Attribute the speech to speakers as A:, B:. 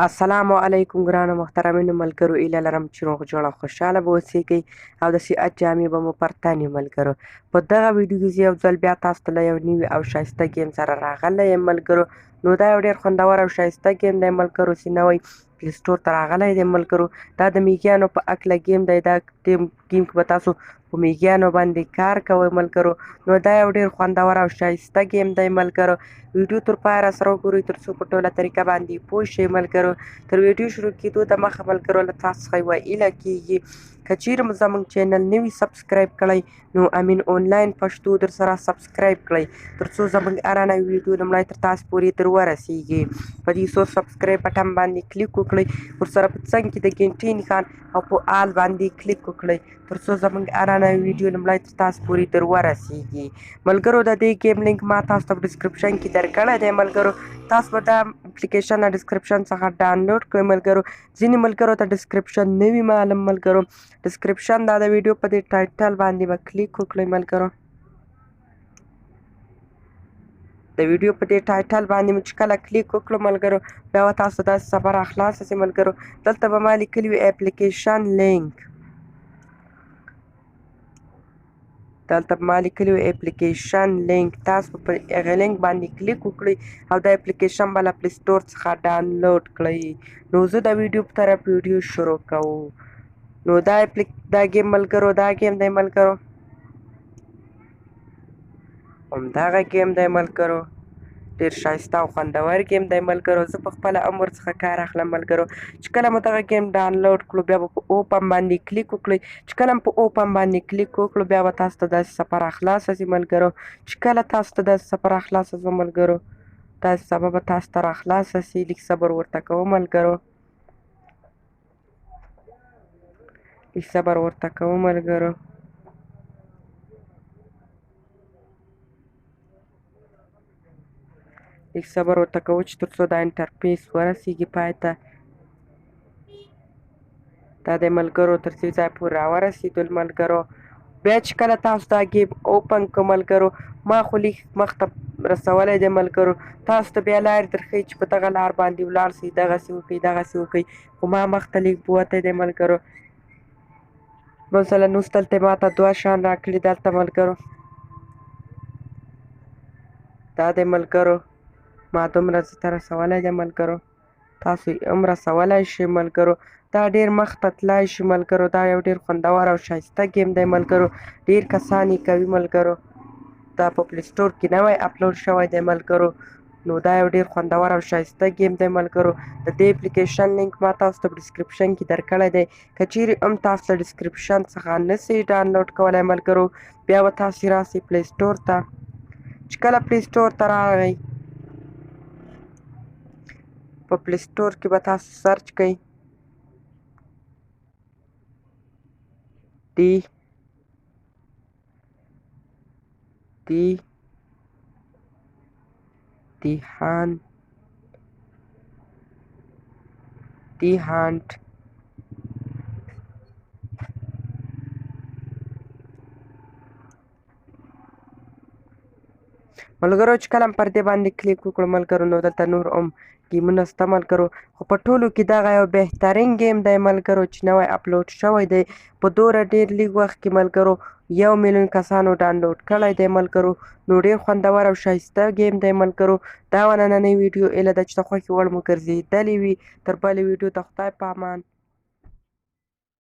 A: السلام علیکم ګرانو محترمینو ملګرو، ایله لرم چې روغ جوړ او خوشحاله به اوسیږئ او د صحت جامې به مو پر تن وي ملګرو. په دغه ویډیو کې زه یو ځل بیا تاسو ته له یو نوي او ښایسته گیم سره راغلی یم ملګرو. نو دا یو ډېر خوندور او ښایسته گیم دی ملګرو چې نوی پلی سټور ته راغلی دی ملګرو. دا د میږیانو په هکله گیم دی. دا گیم کې به تاسو په میږیانو باندې کار کوئ ملګرو. نو دا یو ډېر خوندور او ښایسته گیم دی ملګرو. ویډیو تر پایه راسره وګورئ تر څو په ټوله طریقه باندې پوه شئ ملګرو. تر ویډیو شروع کېدو دمخه ملګرو له تاسو څخه یوه هیله کېږي که چیرې مو زموږ چینل نه وي سبسکرایب کړی نو امین آنلاین پښتو در سره سبسکرایب کړئ تر څو زموږ هره نوې ویډیو لومړی تر تاسو پورې در ورسیږي. په دې سور سبسکرایب بټن باندې کلیک وکړئ، ورسره په څنګ کې د ګنټې نښان او په آل باندې کلیک وکړئ تر څو زموږ هره نوې ویډیو لومړی تر تاسو پورې در ورسیږي. ملګرو د دې ګیم لینک ما تاسو ته په ډسکرپشن کې درکړی دی ملګرو. تاسو به دا اپلیکیشن له ډسکرپشن څخه ډاونلوډ کړئ ملګرو. ځینې ملګرو ته ډسکرپشن نه وي معلوم ملګرو. ډسکرپشن دا د ویډیو په دې ټایټل باندې به کلیک وکړئ ملګرو. د ویډیو په دې ټایټل باندې مې چې کله کلیک وکړو ملګرو بیا به تاسو داسې صفحه راخلاصه شي ملګرو. دلته به ما لیکلي وي اپلیکیشن لینک، دلته به ما لیکلي وي اپلیکیشن لینک. تاسو په هغې لینک باندې کلیک وکړئ او دا اپلیکیشن به له پلی سټور څخه ډاونلوډ کړئ. نو زه د ویډیو په طرف ویډیو شروع کوم. نو دا گیم ملګرو دا گیم دی ملګرو، همدغه گیم دی ملګرو. ډېر ښایسته او خوندور گیم دی ملګرو. زه په خپله هم ورڅخه کار اخلم ملګرو. چې کله مو دغه گیم ډاونلوډ کړو بیا به په اوپن باندې کلیک وکړئ. چې کله په اوپن باندې کلیک وکړو بیا به تاسو ته داسې صفحه راخلاصه شي ملګرو. چې کله تاسو ته داسې صفحه راخلاصه شوه ملګرو داسې صفحه به تاسو ته راخلاصه شي. لږ صبر ورته کوم ملګرو، لږ صبر ورته کوم ملګرو. لږ صبر ورته کوو چې تر څو دا انټرفیس ورسیږي پای ته. دا دی ملګرو تر دې ځای پورې راورسېدل ملګرو. بیا چې کله تاسو دا گیم اوپن کړو ملګرو ما خو لږ مخته رسولی دی ملګرو. تاسو ته بیا لارې درښیي چې په دغه لار باندې ولاړ شئ، دغسې وکړئ دغسې وکړئ. خو ما مخته لږ بوتی دی ملګرو. مثلا اوس دلته ما ته دوه شیان راکړي دلته ملګرو. دا دی ملګرو ما دومره ځای ته رسولی دی ملګرو. تاسو هم رسولی شئ ملګرو. دا ډېر مخته تللی شي ملګرو. دا یو ډېر خوندور او ښایسته گیم دی ملګرو. ډېر کسان یې کوي ملګرو. دا په پلی سټور کې نوی اپلوډ شوی دی ملګرو. نو دا یو ډېر خوندور او ښایسته گیم دی ملګرو. د دې اپلیکیشن لینک ما تاسو ته په ډسکرپشن کې درکړی دی. که چیرې هم تاسو له ډسکرپشن څخه نه سئ ډاونلوډ کولی ملګرو بیا به تاسې راسئ پلی سټور ته. چې کله پلی سټور ته راغئ په پلی سټور کې به تاسو سرچ کوئ دی هانټ ملګرو. چې کله پر دې باندې کلیک وکړو ملګرو نو دلته نور هم ګیمونه شته ملګرو. خو په ټولو کې دغه یو بهترین گیم دی ملګرو چې نوی اپلوډ شوی دی. په دومره ډېر لږ وخت کې ملګرو 1 میلیون کسانو ډاونلوډ کړی دی ملګرو. نو ډېر خوندور او ښایسته گیم دی ملګرو. دا نننۍ ویډیو ایله ده چې د خوښې وړ مو ګرځېدلې وي. تر بلې ویډیو د خدای په امان.